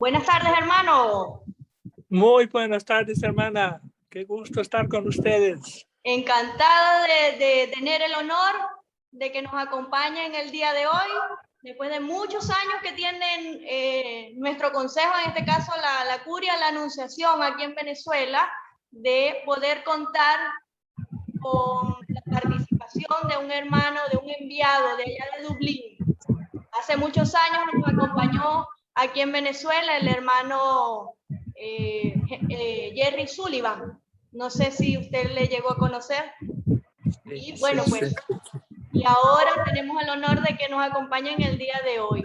Buenas tardes, hermano. Muy buenas tardes, hermana. Qué gusto estar con ustedes. Encantada de tener el honor de que nos acompañen el día de hoy, después de muchos años que tienen nuestro consejo, en este caso la Curia, la Anunciación aquí en Venezuela, de poder contar con la participación de un hermano, de un enviado de allá de Dublín. Hace muchos años nos acompañó aquí en Venezuela el hermano Jerry Sullivan. No sé si usted le llegó a conocer. Y bueno, pues, y ahora tenemos el honor de que nos acompañen el día de hoy.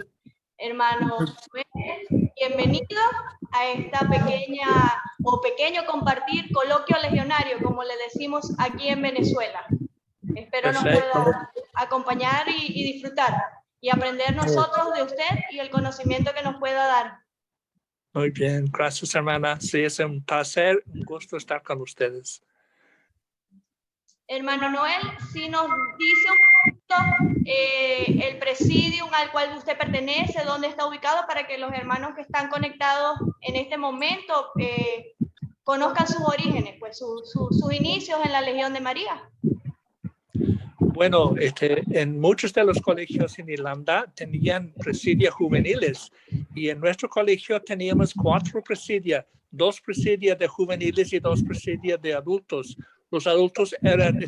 Hermano, bienvenido a esta pequeño compartir, coloquio legionario, como le decimos aquí en Venezuela. Espero nos pueda acompañar y disfrutar y aprender nosotros de usted y el conocimiento que nos pueda dar. Muy bien, gracias, hermana. Sí, es un placer, un gusto estar con ustedes. Hermano Noel, si nos dice un poquito el presidium al cual usted pertenece, dónde está ubicado, para que los hermanos que están conectados en este momento conozcan sus orígenes, pues sus inicios en la Legión de María. Bueno, en muchos de los colegios en Irlanda tenían presidios juveniles y en nuestro colegio teníamos 4 presidios, 2 presidios de juveniles y 2 presidios de adultos. Los adultos eran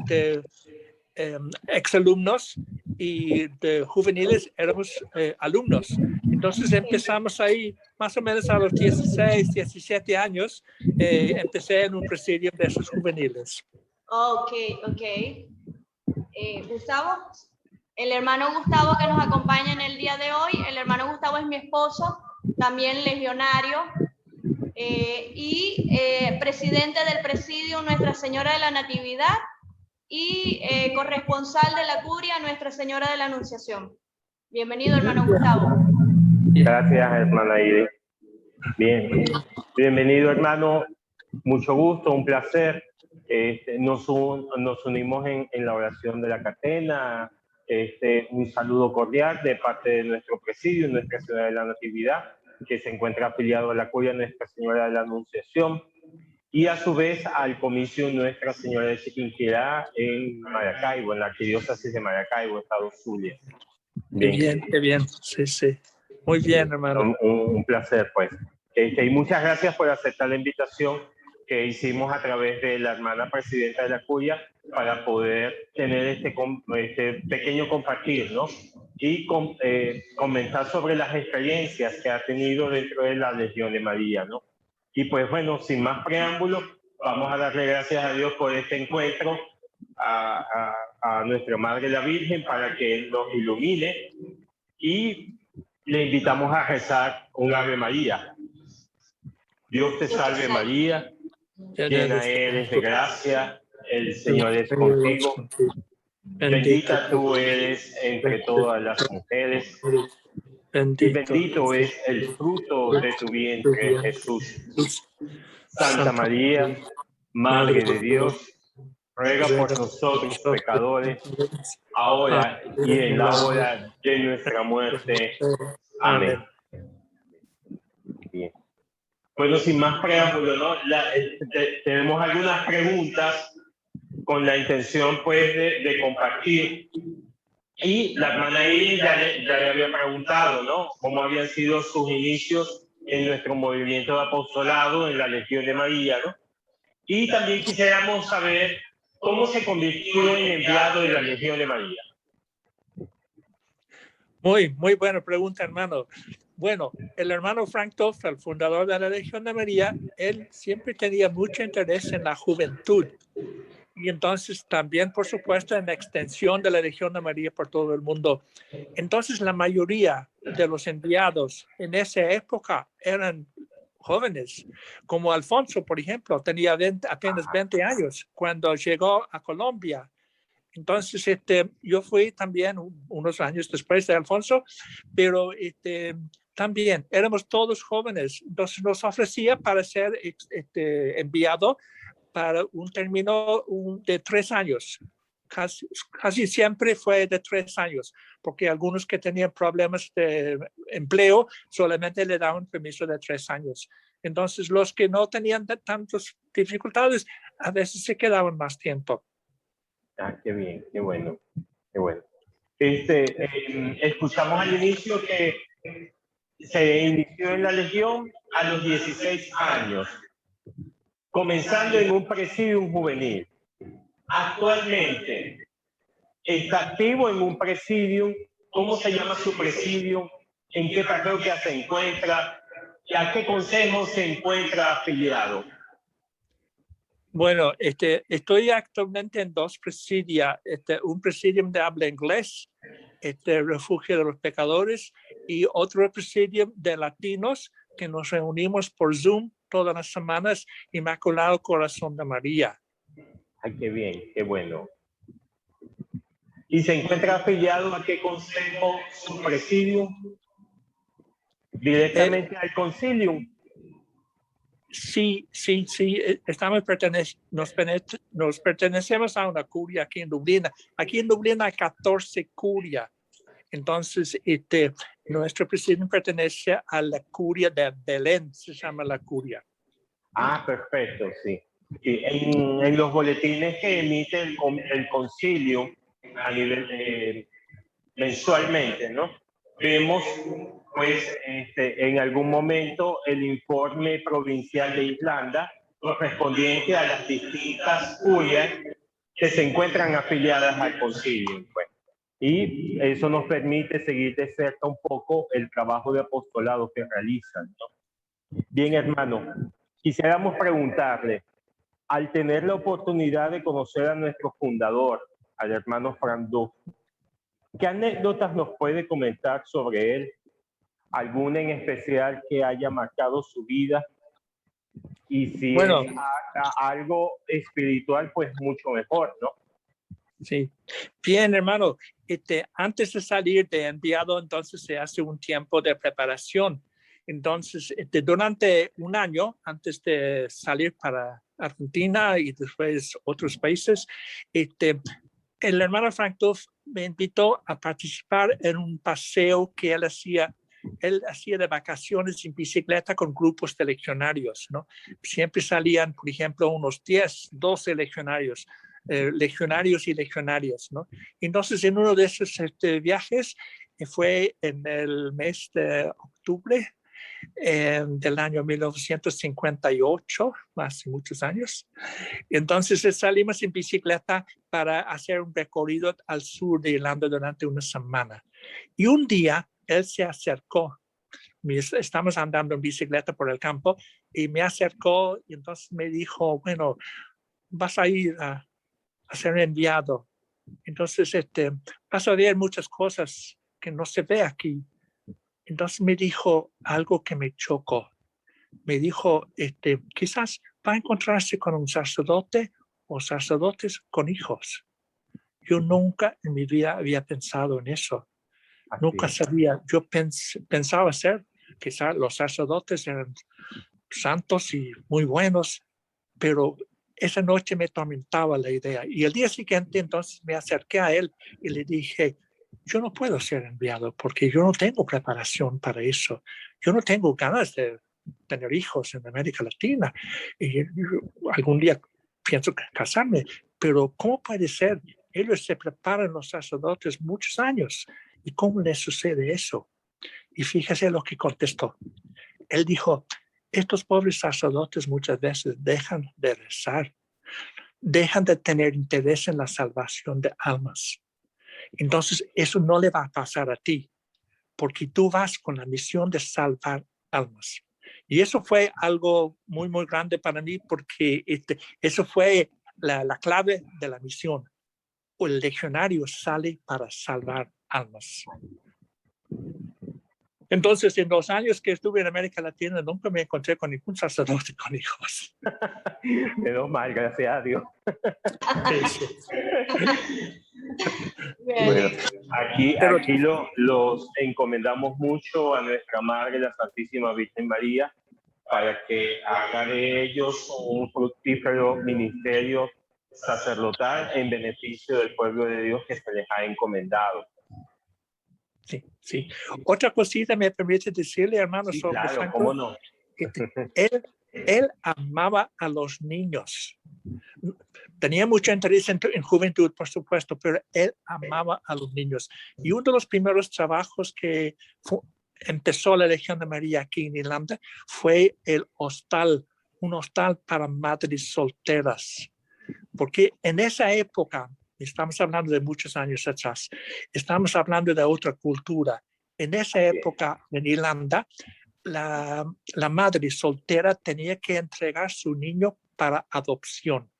exalumnos y de juveniles éramos alumnos. Entonces empezamos ahí más o menos a los 16, 17 años, empecé en un presidio de esos juveniles. Ok. Gustavo, el hermano Gustavo que nos acompaña en el día de hoy, el hermano Gustavo es mi esposo, también legionario y presidente del presidio Nuestra Señora de la Natividad y corresponsal de la Curia Nuestra Señora de la Anunciación. Bienvenido, hermano Gustavo. Gracias, hermana Ide. Bien, bienvenido, hermano. Mucho gusto, un placer. Nos unimos en la oración de la catena. Un saludo cordial de parte de nuestro presidio, Nuestra Señora de la Natividad, que se encuentra afiliado a la Curia Nuestra Señora de la Anunciación, y a su vez al comicio Nuestra Señora de Chiquinquirá en Maracaibo, en la arquidiócesis de Maracaibo, Estado Zulia. Bien, qué bien, sí. Muy bien, hermano. Un placer, pues. Y muchas gracias por aceptar la invitación que hicimos a través de la hermana presidenta de la Curia para poder tener este pequeño compartir, ¿no? Y comentar sobre las experiencias que ha tenido dentro de la Legión de María, ¿no? Y pues bueno, sin más preámbulos, vamos a darle gracias a Dios por este encuentro, a nuestra Madre la Virgen, para que nos ilumine, y le invitamos a rezar un Ave María. Dios te salve María, llena eres de gracia, el Señor es contigo. Bendita tú eres entre todas las mujeres, y bendito es el fruto de tu vientre, Jesús. Santa María, Madre de Dios, ruega por nosotros pecadores, ahora y en la hora de nuestra muerte. Amén. Bien. Bueno, sin más preámbulo, ¿no? Tenemos algunas preguntas con la intención, pues, de compartir. Y la hermana Iris ya le había preguntado, ¿no?, cómo habían sido sus inicios en nuestro movimiento de apostolado en la Legión de María, ¿no? Y también quisiéramos saber cómo se convirtió en enviado de la Legión de María. Muy buena pregunta, hermano. Bueno, el hermano Frank Toft, el fundador de la Legión de María, él siempre tenía mucho interés en la juventud. Y entonces también, por supuesto, en la extensión de la Legión de María por todo el mundo. Entonces, la mayoría de los enviados en esa época eran jóvenes, como Alfonso, por ejemplo, tenía apenas 20 años cuando llegó a Colombia. Entonces, yo fui también unos años después de Alfonso, pero también éramos todos jóvenes. Entonces, nos ofrecía para ser enviado para un término de 3 años. casi siempre fue de 3 años, porque algunos que tenían problemas de empleo solamente le daban permiso de 3 años. Entonces, los que no tenían tantas dificultades, a veces se quedaban más tiempo. Qué bien, qué bueno, qué bueno. Escuchamos al inicio que se inició en la Legión a los 16 años, comenzando en un presidium juvenil. Actualmente está activo en un presidium. ¿Cómo se llama su presidium? ¿En qué parroquia se encuentra? ¿Y a qué consejo se encuentra afiliado? Bueno, estoy actualmente en 2 presidios, un presidium de habla inglés, Refugio de los Pecadores, y otro presidium de latinos que nos reunimos por Zoom todas las semanas, Inmaculado Corazón de María. Ay, qué bien, qué bueno. ¿Y se encuentra afiliado a qué consejo su presidium? ¿Directamente al concilium? Sí, nos pertenecemos a una curia aquí en Dublín. Aquí en Dublín hay 14 curias. Entonces, nuestro presidente pertenece a la curia de Belén, se llama la curia. Perfecto, sí. Y en los boletines que emite el concilio a nivel mensualmente, ¿no? Vemos, pues, en algún momento el informe provincial de Irlanda correspondiente a las distintas curias que se encuentran afiliadas al concilio, pues. Y eso nos permite seguir de cerca un poco el trabajo de apostolado que realizan, ¿no? Bien, hermano, quisiéramos preguntarle, al tener la oportunidad de conocer a nuestro fundador, al hermano Frank Duff, ¿qué anécdotas nos puede comentar sobre él? ¿Alguna en especial que haya marcado su vida? Y si bueno, es algo espiritual, pues mucho mejor, ¿no? Sí. Bien, hermano. Antes de salir de enviado, entonces se hace un tiempo de preparación. Entonces, durante un año, antes de salir para Argentina y después otros países, el hermano Frank Duff me invitó a participar en un paseo que él hacía de vacaciones en bicicleta con grupos de legionarios, ¿no? Siempre salían, por ejemplo, unos 10, 12 legionarios. Legionarios y legionarias, ¿no? Entonces, en uno de esos viajes, fue en el mes de octubre del año 1958, hace muchos años. Entonces salimos en bicicleta para hacer un recorrido al sur de Irlanda durante una semana. Y un día él se acercó. Estamos andando en bicicleta por el campo y me acercó y entonces me dijo, bueno, vas a ir a ser enviado. Entonces, vas a ver muchas cosas que no se ve aquí. Entonces me dijo algo que me chocó. Me dijo, quizás va a encontrarse con un sacerdote o sacerdotes con hijos. Yo nunca en mi vida había pensado en eso. Así Nunca es. sabía. Yo pensaba ser, quizás los sacerdotes eran santos y muy buenos, pero esa noche me atormentaba la idea. Y el día siguiente entonces me acerqué a él y le dije, yo no puedo ser enviado porque yo no tengo preparación para eso. Yo no tengo ganas de tener hijos en América Latina. Y algún día pienso casarme, pero ¿cómo puede ser? Ellos se preparan los sacerdotes muchos años. ¿Y cómo les sucede eso? Y fíjese lo que contestó. Él dijo, estos pobres sacerdotes muchas veces dejan de rezar, dejan de tener interés en la salvación de almas. Entonces, eso no le va a pasar a ti, porque tú vas con la misión de salvar almas. Y eso fue algo muy, muy grande para mí, porque eso fue la clave de la misión. El legionario sale para salvar almas. Entonces, en los años que estuve en América Latina, nunca me encontré con ningún sacerdote con hijos. Menos mal, gracias a Dios. Sí. Bueno, aquí los encomendamos mucho a nuestra Madre, la Santísima Virgen María, para que haga de ellos un fructífero ministerio sacerdotal en beneficio del pueblo de Dios que se les ha encomendado. Sí, sí. Otra cosita me permite decirle, hermano, Sí, sobre claro, Franco, cómo no. él amaba a los niños. Tenía mucho interés en juventud, por supuesto, pero él amaba a los niños. Y uno de los primeros trabajos que empezó la Legión de María aquí en Irlanda fue el hostal, un hostal para madres solteras. Porque en esa época, estamos hablando de muchos años atrás, estamos hablando de otra cultura. En esa época en Irlanda, la madre soltera tenía que entregar su niño para adopción.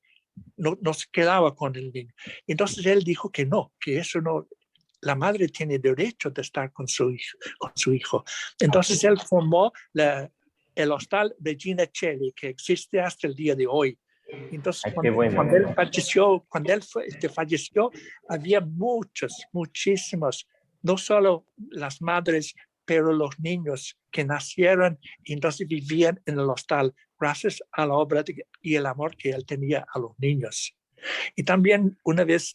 No se quedaba con el niño. Entonces él dijo que no, que eso no, la madre tiene derecho de estar con su hijo. Entonces él formó el hostal Regina Coeli, que existe hasta el día de hoy. Entonces, cuando él falleció, había muchísimos, no solo las madres, pero los niños que nacieron y entonces vivían en el hostal gracias a la obra y el amor que él tenía a los niños. Y también una vez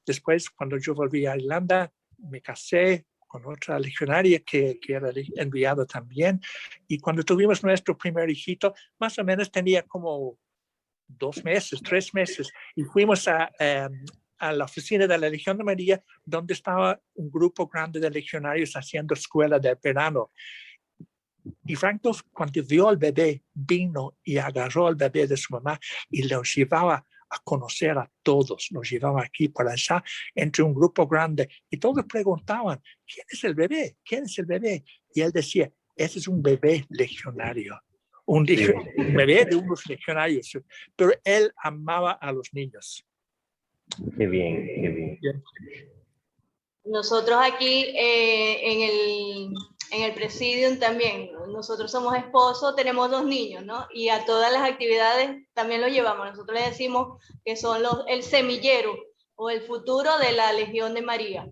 después, cuando yo volví a Irlanda, me casé con otra legionaria que era enviado también. Y cuando tuvimos nuestro primer hijito, más o menos tenía como 2 meses, 3 meses, y fuimos a la oficina de la Legión de María, donde estaba un grupo grande de legionarios haciendo escuela de verano. Y Franco, cuando vio al bebé, vino y agarró al bebé de su mamá y lo llevaba a conocer a todos. Nos llevaba aquí por allá entre un grupo grande y todos preguntaban, ¿quién es el bebé? ¿Quién es el bebé? Y él decía, ese es un bebé legionario. Un bebé de unos legionarios, pero él amaba a los niños. Qué bien, qué bien. Bien. Nosotros aquí en el Presidium también, nosotros somos esposos, tenemos 2 niños, ¿no? Y a todas las actividades también los llevamos. Nosotros le decimos que son el semillero o el futuro de la Legión de María.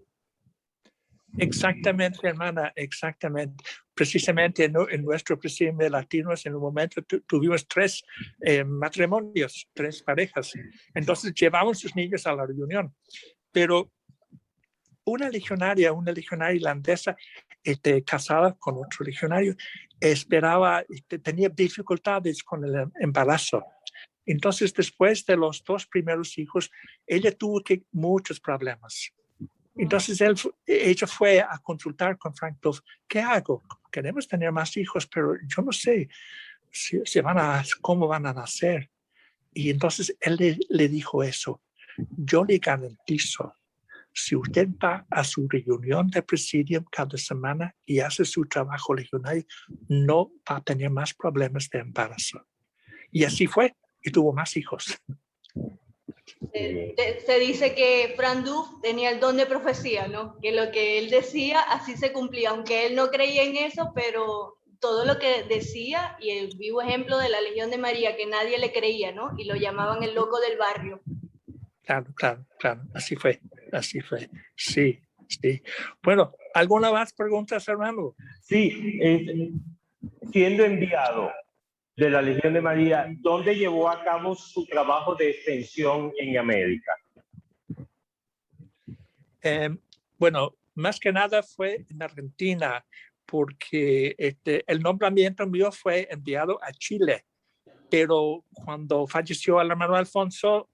Exactamente, hermana, exactamente. Precisamente en nuestro Presidium de Latinos, en un momento tuvimos 3 matrimonios, 3 parejas. Entonces llevamos sus niños a la reunión. Pero una legionaria irlandesa casada con otro legionario tenía dificultades con el embarazo. Entonces, después de los 2 primeros hijos, ella tuvo muchos problemas. Entonces ella fue a consultar con Frank Duff. ¿Qué hago? Queremos tener más hijos, pero yo no sé cómo van a nacer. Y entonces él le dijo eso. Yo le garantizo, si usted va a su reunión de Presidium cada semana y hace su trabajo legionario, no va a tener más problemas de embarazo. Y así fue, y tuvo más hijos. Se dice que Frank Duff tenía el don de profecía, ¿no? Que lo que él decía, así se cumplía, aunque él no creía en eso, pero todo lo que decía, y el vivo ejemplo de la Legión de María, que nadie le creía, ¿no? Y lo llamaban el loco del barrio. Claro, así fue, sí. Bueno, ¿alguna más preguntas, hermano? Sí, siendo enviado de la Legión de María, ¿dónde llevó a cabo su trabajo de extensión en América? Bueno, más que nada fue en Argentina, porque el nombramiento mío fue enviado a Chile, pero cuando falleció el hermano Alfonso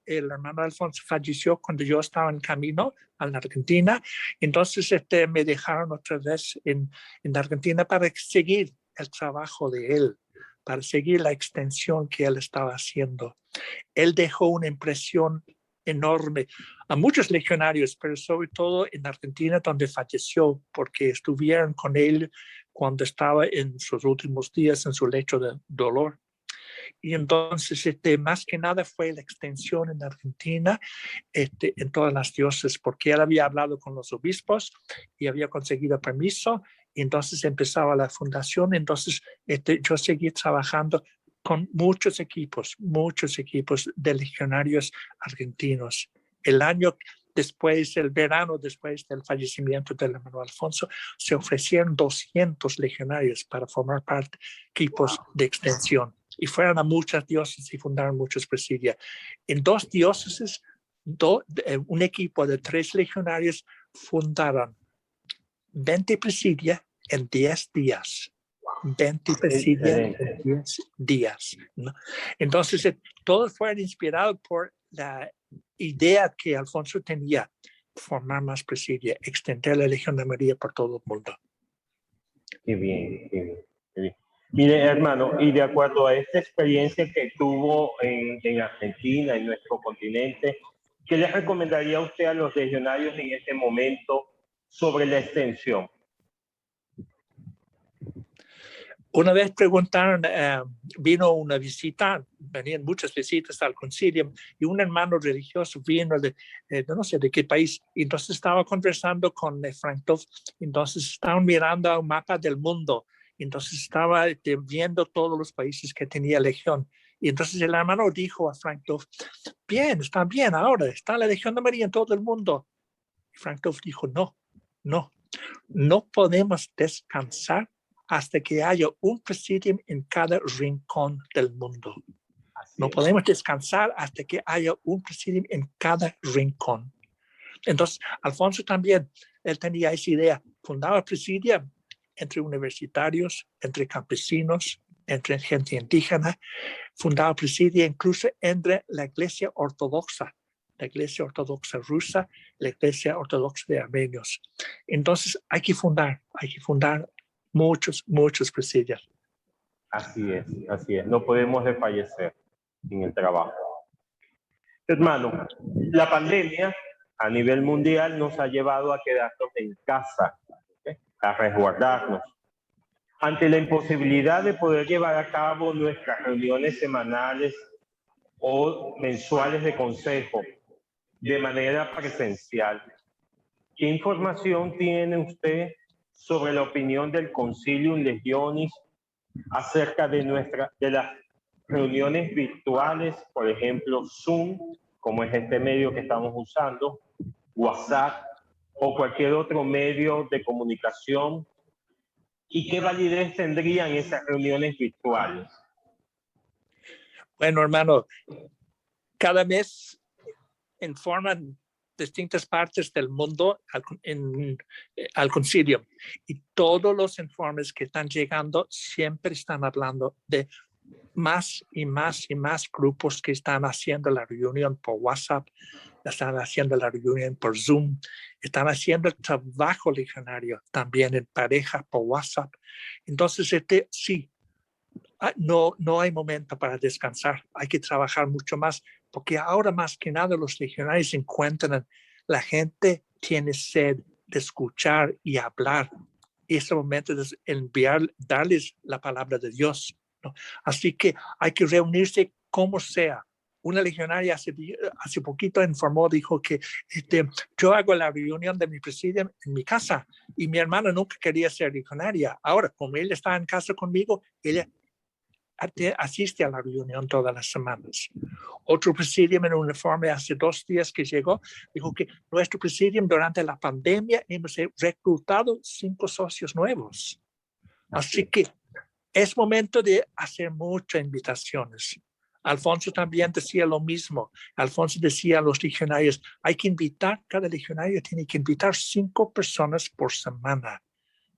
falleció cuando yo estaba en camino a la Argentina, entonces me dejaron otra vez en Argentina para seguir el trabajo de él, para seguir la extensión que él estaba haciendo. Él dejó una impresión enorme a muchos legionarios, pero sobre todo en Argentina, donde falleció, porque estuvieron con él cuando estaba en sus últimos días en su lecho de dolor. Y entonces, más que nada fue la extensión en Argentina, en todas las diócesis, porque él había hablado con los obispos y había conseguido permiso, y entonces empezaba la fundación. Entonces, yo seguí trabajando con muchos equipos de legionarios argentinos. El año después, el verano después del fallecimiento del hermano Alfonso, se ofrecieron 200 legionarios para formar parte de equipos de extensión. y fueron a muchas diócesis y fundaron muchas presidios. En 2 diócesis, un equipo de 3 legionarios fundaron 20 presidios en 10 días. 20 presidios en 10 días, ¿no? Entonces, todos fueron inspirados por la idea que Alfonso tenía, formar más presidios, extender la Legión de María por todo el mundo. Qué bien, qué bien, qué bien. Mire, hermano, y de acuerdo a esta experiencia que tuvo en Argentina, en nuestro continente, ¿qué les recomendaría usted a los legionarios en este momento sobre la extensión? Una vez preguntaron, vino una visita, venían muchas visitas al concilio, y un hermano religioso vino de no sé de qué país, y entonces estaba conversando con Frank Duff, entonces estaban mirando un mapa del mundo, entonces estaba viendo todos los países que tenía Legión, y entonces el hermano dijo a Frank Duff, bien, está bien, ahora está la Legión de María en todo el mundo. Y Frank Duff dijo, no podemos descansar hasta que haya un presidium en cada rincón del mundo. No podemos descansar hasta que haya un presidium en cada rincón. Entonces, Alfonso también, él tenía esa idea. Fundaba presidium entre universitarios, entre campesinos, entre gente indígena. Fundaba presidium incluso entre la iglesia ortodoxa rusa, la iglesia ortodoxa de armenios. Entonces, hay que fundar muchos presidios. Así es. No podemos desfallecer en el trabajo. Hermano, la pandemia a nivel mundial nos ha llevado a quedarnos en casa, a resguardarnos. Ante la imposibilidad de poder llevar a cabo nuestras reuniones semanales o mensuales de consejo de manera presencial, ¿qué información tiene usted sobre la opinión del Concilium Legionis acerca de las reuniones virtuales, por ejemplo, Zoom, como es este medio que estamos usando, WhatsApp o cualquier otro medio de comunicación? ¿Y qué validez tendrían esas reuniones virtuales? Bueno, hermano, cada mes informan distintas partes del mundo al concilio, y todos los informes que están llegando siempre están hablando de más y más grupos que están haciendo la reunión por WhatsApp, están haciendo la reunión por Zoom, están haciendo el trabajo legionario también en pareja por WhatsApp. Entonces, sí, no hay momento para descansar, hay que trabajar mucho más, porque ahora más que nada los legionarios encuentran, la gente tiene sed de escuchar y hablar. Es el momento de darles la palabra de Dios, ¿no? Así que hay que reunirse como sea. Una legionaria hace poquito informó, dijo que yo hago la reunión de mi presidium en mi casa, y mi hermana nunca quería ser legionaria. Ahora, como ella está en casa conmigo, ella asiste a la reunión todas las semanas. Otro presidium en uniforme hace 2 días que llegó, dijo que nuestro presidium durante la pandemia hemos reclutado 5 socios nuevos. Así que es momento de hacer muchas invitaciones. Alfonso también decía lo mismo. Alfonso decía a los legionarios, cada legionario tiene que invitar 5 personas por semana.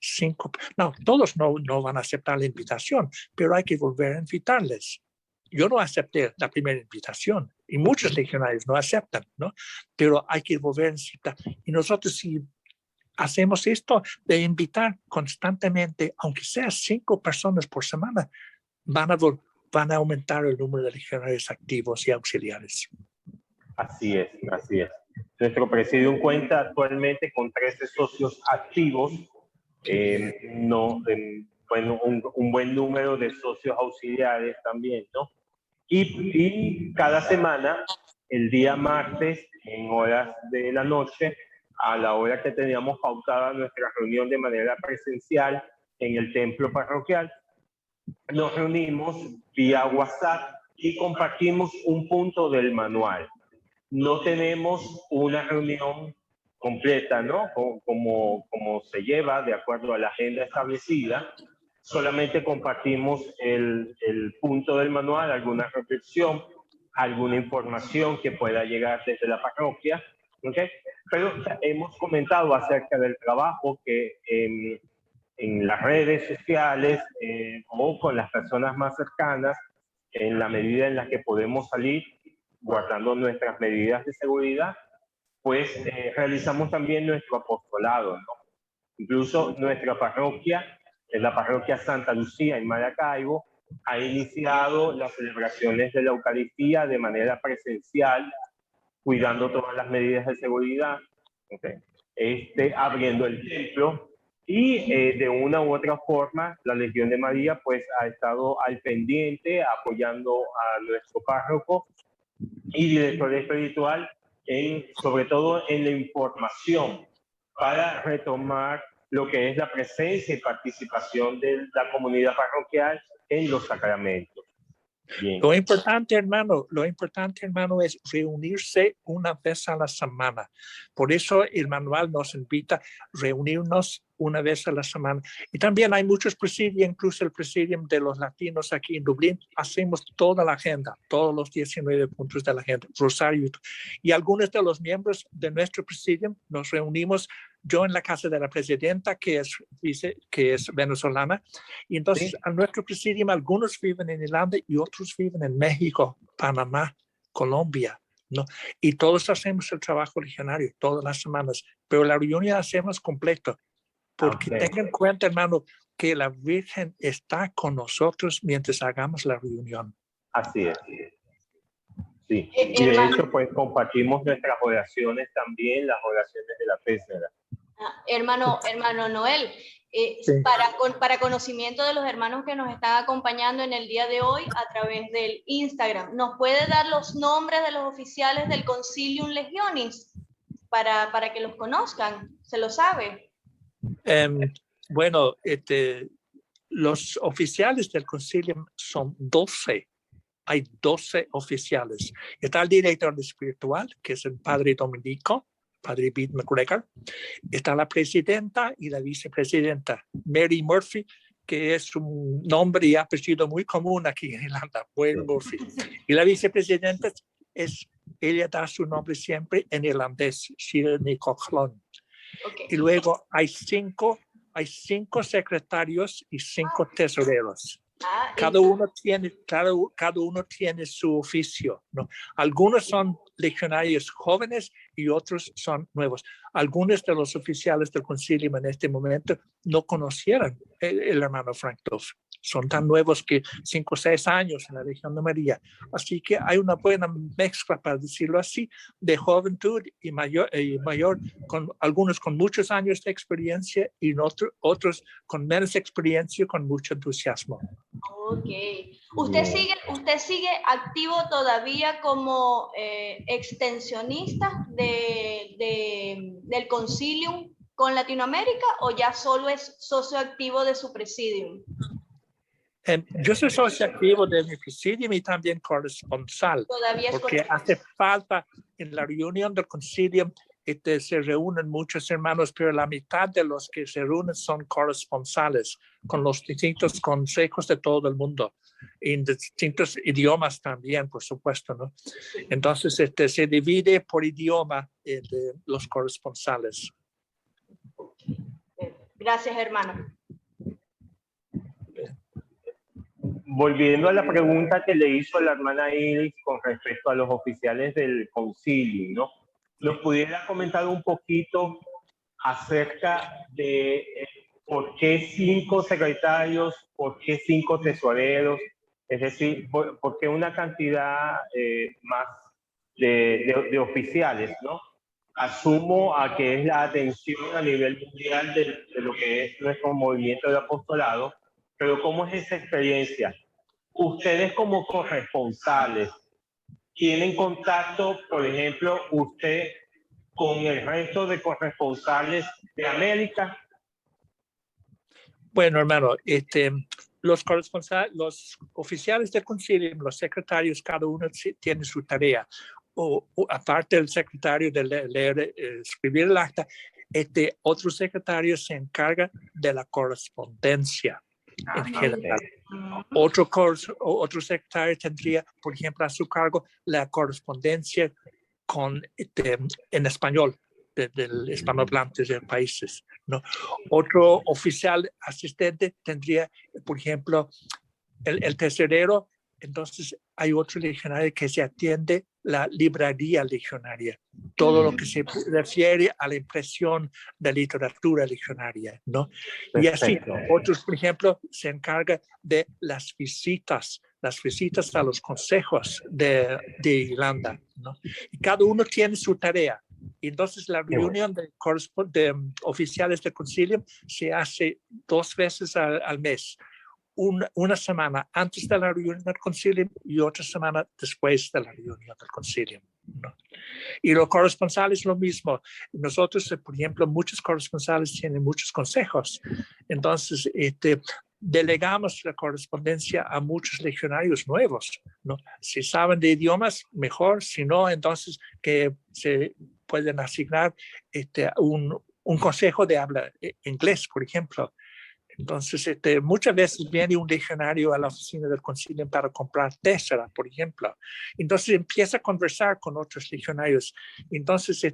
5, no, todos no van a aceptar la invitación, pero hay que volver a invitarles. Yo no acepté la primera invitación y muchos legionarios no aceptan, ¿no? Pero hay que volver a invitar. Y nosotros, si hacemos esto de invitar constantemente, aunque sea 5 personas por semana, van a aumentar el número de legionarios activos y auxiliares. Así es. Nuestro presidium cuenta actualmente con 13 socios activos, un buen número de socios auxiliares también, ¿no? Y cada semana, el día martes, en horas de la noche, a la hora que teníamos pautada nuestra reunión de manera presencial en el templo parroquial, nos reunimos vía WhatsApp y compartimos un punto del manual. No tenemos una reunión completa, ¿no? Como se lleva de acuerdo a la agenda establecida, solamente compartimos el punto del manual, alguna reflexión, alguna información que pueda llegar desde la parroquia, ¿okay? Pero hemos comentado acerca del trabajo que en las redes sociales o con las personas más cercanas, en la medida en la que podemos salir, guardando nuestras medidas de seguridad, pues realizamos también nuestro apostolado, ¿no? Incluso nuestra parroquia, en la parroquia Santa Lucía en Maracaibo, ha iniciado las celebraciones de la Eucaristía de manera presencial, cuidando todas las medidas de seguridad, ¿okay? Abriendo el templo, y de una u otra forma la Legión de María pues ha estado al pendiente apoyando a nuestro párroco y director espiritual sobre todo en la información para retomar lo que es la presencia y participación de la comunidad parroquial en los sacramentos. Bien. Lo importante, hermano, es reunirse una vez a la semana. Por eso el manual nos invita a reunirnos una vez a la semana. Y también hay muchos presidios, incluso el presidium de los latinos aquí en Dublín. Hacemos toda la agenda, todos los 19 puntos de la agenda, Rosario. Y algunos de los miembros de nuestro presidium nos reunimos, yo en la casa de la presidenta, que es venezolana, y entonces Sí. a nuestro presidium algunos viven en Irlanda y otros viven en México, Panamá, Colombia, ¿no? Y todos hacemos el trabajo legionario todas las semanas, pero la reunión la hacemos completo, porque tengan en cuenta, hermano, que la Virgen está con nosotros mientras hagamos la reunión. Así es. Sí, y de hecho pues compartimos nuestras oraciones también, las oraciones de la Pésera. Hermano Noel, Sí. para conocimiento de los hermanos que nos están acompañando en el día de hoy a través del Instagram, ¿nos puede dar los nombres de los oficiales del Concilium Legionis para que los conozcan? ¿Se lo sabe? Bueno, los oficiales del Concilium son 12. Hay 12 oficiales. Está el director espiritual, que es el padre Dominico, padre Pete McGregor. Está la presidenta y la vicepresidenta, Mary Murphy, que es un nombre y apellido muy común aquí en Irlanda, Mary Murphy. Y la vicepresidenta ella da su nombre siempre en irlandés, Sinead Coughlin. Okay. Y luego hay cinco secretarios y 5 tesoreros. Cada uno tiene su oficio, ¿no? Algunos son legionarios jóvenes y otros son nuevos. Algunos de los oficiales del concilio en este momento no conocieron el hermano Frank Duff. Son tan nuevos que 5 o 6 años en la Legión de María. Así que hay una buena mezcla, para decirlo así, de juventud y mayor, con algunos con muchos años de experiencia y otros con menos experiencia, con mucho entusiasmo. Ok. ¿Usted sigue activo todavía como extensionista del Concilium con Latinoamérica o ya solo es socio activo de su presidium? Yo soy socio activo de mi presidium y también corresponsal, porque hace falta en la reunión del concilio se reúnen muchos hermanos, pero la mitad de los que se reúnen son corresponsales con los distintos consejos de todo el mundo, en distintos idiomas también, por supuesto, ¿no? Entonces se divide por idioma de los corresponsales. Gracias, hermano. Volviendo a la pregunta que le hizo la hermana Iris con respecto a los oficiales del concilio, ¿no? ¿Nos pudiera comentar un poquito acerca de por qué 5 secretarios, por qué 5 tesoreros? Es decir, por qué una cantidad más de oficiales, ¿no? Asumo a que es la atención a nivel mundial de lo que es nuestro movimiento de apostolado, pero ¿cómo es esa experiencia? Ustedes como corresponsales, ¿tienen contacto, por ejemplo, usted con el resto de corresponsales de América? Bueno, hermano, los oficiales del concilio, los secretarios, cada uno tiene su tarea. O aparte del secretario de leer, escribir el acta, otro secretario se encarga de la correspondencia. en general. Otro secretario tendría, por ejemplo, a su cargo la correspondencia en español del hispanohablantes de países, ¿no? Otro oficial asistente tendría, por ejemplo, el tesorero. Entonces hay otro legionario que se atiende la librería legionaria, todo lo que se refiere a la impresión de literatura legionaria, ¿no? Y así, otros, por ejemplo, se encargan de las visitas a los consejos de Irlanda, ¿no? Y cada uno tiene su tarea. Y entonces la reunión de oficiales del concilio se hace 2 veces al mes. Una semana antes de la reunión del concilio y otra semana después de la reunión del concilio, ¿no? Y los corresponsales lo mismo. Nosotros, por ejemplo, muchos corresponsales tienen muchos consejos. Entonces, delegamos la correspondencia a muchos legionarios nuevos, ¿no? Si saben de idiomas, mejor. Si no, entonces que se pueden asignar un consejo de habla inglés, por ejemplo. Entonces, muchas veces viene un legionario a la oficina del concilio para comprar tésera, por ejemplo. Entonces empieza a conversar con otros legionarios. Entonces,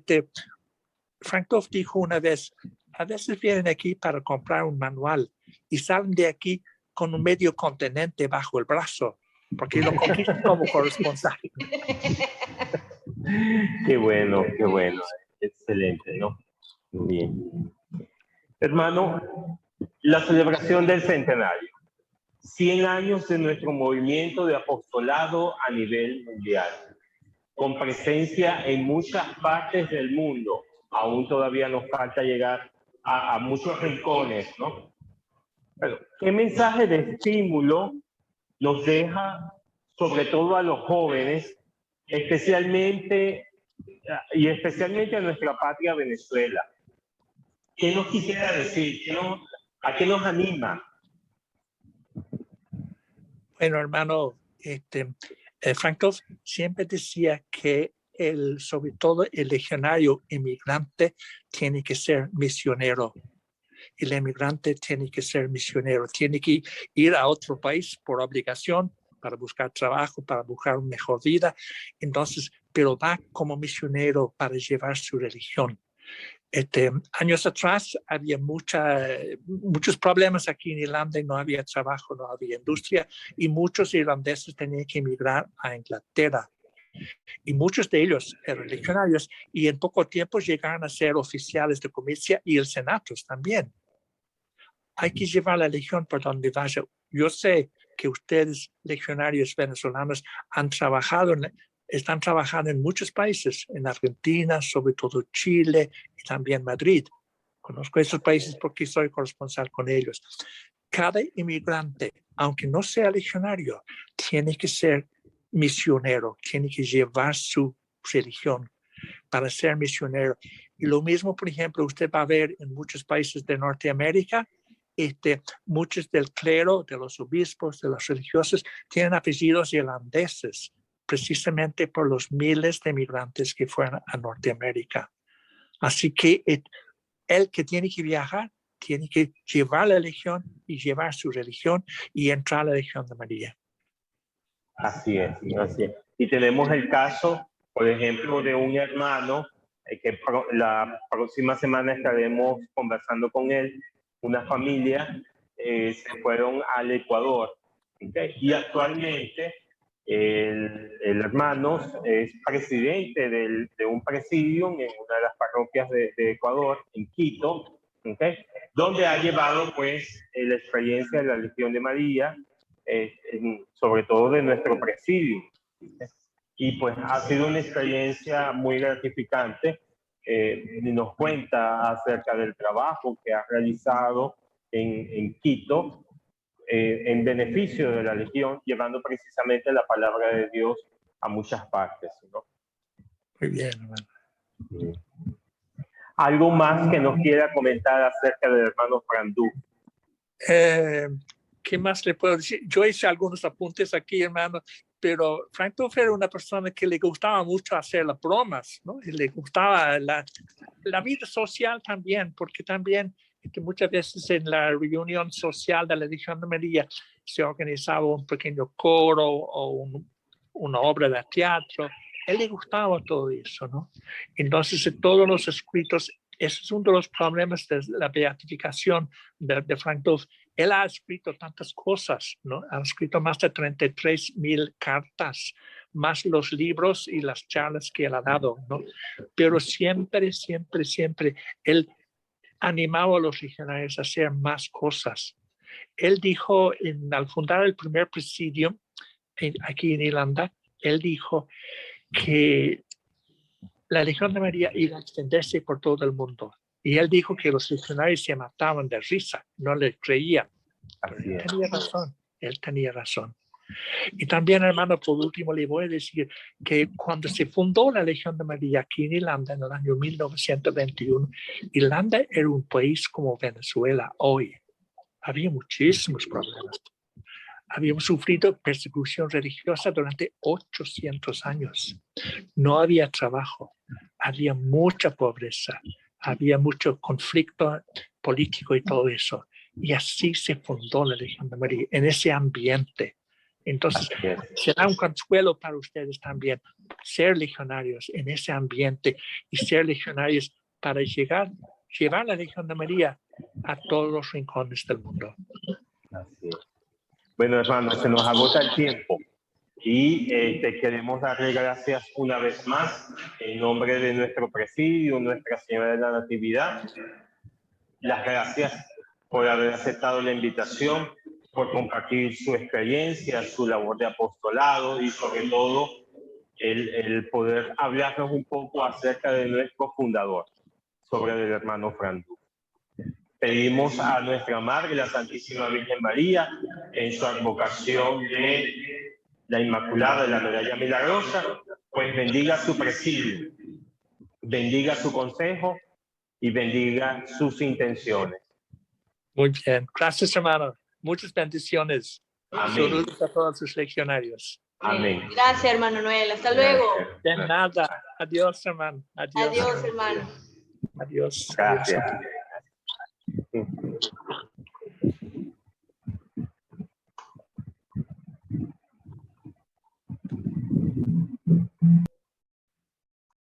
Frank Duff dijo una vez, a veces vienen aquí para comprar un manual y salen de aquí con un medio continente bajo el brazo, porque lo conquistan como corresponsal. Qué bueno, excelente, ¿no? Muy bien. Hermano, la celebración del centenario, 100 años de nuestro movimiento de apostolado a nivel mundial, con presencia en muchas partes del mundo. Aún todavía nos falta llegar a muchos rincones, ¿no? Pero, ¿qué mensaje de estímulo nos deja, sobre todo a los jóvenes, especialmente a nuestra patria Venezuela? ¿Qué nos quisiera decir? ¿A qué nos anima? Bueno, hermano, Frank Duff siempre decía que sobre todo el legionario inmigrante tiene que ser misionero. El inmigrante tiene que ser misionero, tiene que ir a otro país por obligación para buscar trabajo, para buscar una mejor vida. Entonces, pero va como misionero para llevar su religión. Años atrás había muchos problemas aquí en Irlanda y no había trabajo, no había industria y muchos irlandeses tenían que emigrar a Inglaterra. Y muchos de ellos eran legionarios y en poco tiempo llegaron a ser oficiales de comicia y el senatos también. Hay que llevar la legión por donde vaya. Yo sé que ustedes, legionarios venezolanos, están trabajando en muchos países, en Argentina, sobre todo Chile y también Madrid. Conozco esos países porque soy corresponsal con ellos. Cada inmigrante, aunque no sea legionario, tiene que ser misionero, tiene que llevar su religión para ser misionero. Y lo mismo, por ejemplo, usted va a ver en muchos países de Norteamérica, muchos del clero, de los obispos, de los religiosos, tienen apellidos irlandeses, precisamente por los miles de migrantes que fueron a Norteamérica. Así que el que tiene que viajar, tiene que llevar la legión y llevar su religión y entrar a la Legión de María. Así es, así es. Y tenemos el caso, por ejemplo, de un hermano que la próxima semana estaremos conversando con él. Una familia se fueron al Ecuador, ¿okay? Y actualmente el hermano es presidente de un presidium en una de las parroquias de Ecuador, en Quito, ¿okay? Donde ha llevado pues la experiencia de la Legión de María, sobre todo de nuestro presidium. Y pues ha sido una experiencia muy gratificante. Nos cuenta acerca del trabajo que ha realizado en Quito en beneficio de la Legión, llevando precisamente la palabra de Dios a muchas partes, ¿no? Muy bien, hermano. ¿Algo más que nos quiera comentar acerca del hermano Frank Duff? ¿Qué más le puedo decir? Yo hice algunos apuntes aquí, hermano, pero Frank Duff era una persona que le gustaba mucho hacer las bromas, ¿no? Y le gustaba la vida social también, porque también que muchas veces en la reunión social de la Legión de María se organizaba un pequeño coro o una obra de teatro. A él le gustaba todo eso, ¿no? Entonces, en todos los escritos, ese es uno de los problemas de la beatificación de Frank Dove. Él ha escrito tantas cosas, ¿no? Ha escrito más de 33,000 cartas, más los libros y las charlas que él ha dado, ¿no? Pero siempre, siempre, siempre, él animaba a los legionarios a hacer más cosas. Él dijo, al fundar el primer presidio aquí en Irlanda, él dijo que la Legión de María iba a extenderse por todo el mundo. Y él dijo que los legionarios se mataban de risa, no le creían. Pero él tenía razón, él tenía razón. Y también, hermano, por último, le voy a decir que cuando se fundó la Legión de María aquí en Irlanda en el año 1921, Irlanda era un país como Venezuela hoy. Había muchísimos problemas. Habíamos sufrido persecución religiosa durante 800 años. No había trabajo, había mucha pobreza, había mucho conflicto político y todo eso. Y así se fundó la Legión de María, en ese ambiente. Entonces, será un consuelo para ustedes también ser legionarios en ese ambiente y ser legionarios para llevar la Legión de María a todos los rincones del mundo. Así es. Bueno, hermanos, se nos agota el tiempo y queremos darle gracias una vez más en nombre de nuestro presidio, Nuestra Señora de la Natividad. Las gracias por haber aceptado la invitación, por compartir su experiencia, su labor de apostolado y sobre todo el poder hablarnos un poco acerca de nuestro fundador, sobre el hermano Frank Dove. Pedimos a nuestra Madre, la Santísima Virgen María, en su advocación de la Inmaculada de la Medalla Milagrosa, pues bendiga su presidio, bendiga su consejo y bendiga sus intenciones. Muy bien. Gracias, hermano. Muchas bendiciones. Amén. Saludos a todos sus legionarios. Amén. Gracias, hermano Noel. Hasta luego. De nada. Adiós, hermano. Adiós, hermano. Adiós. Gracias. Adiós.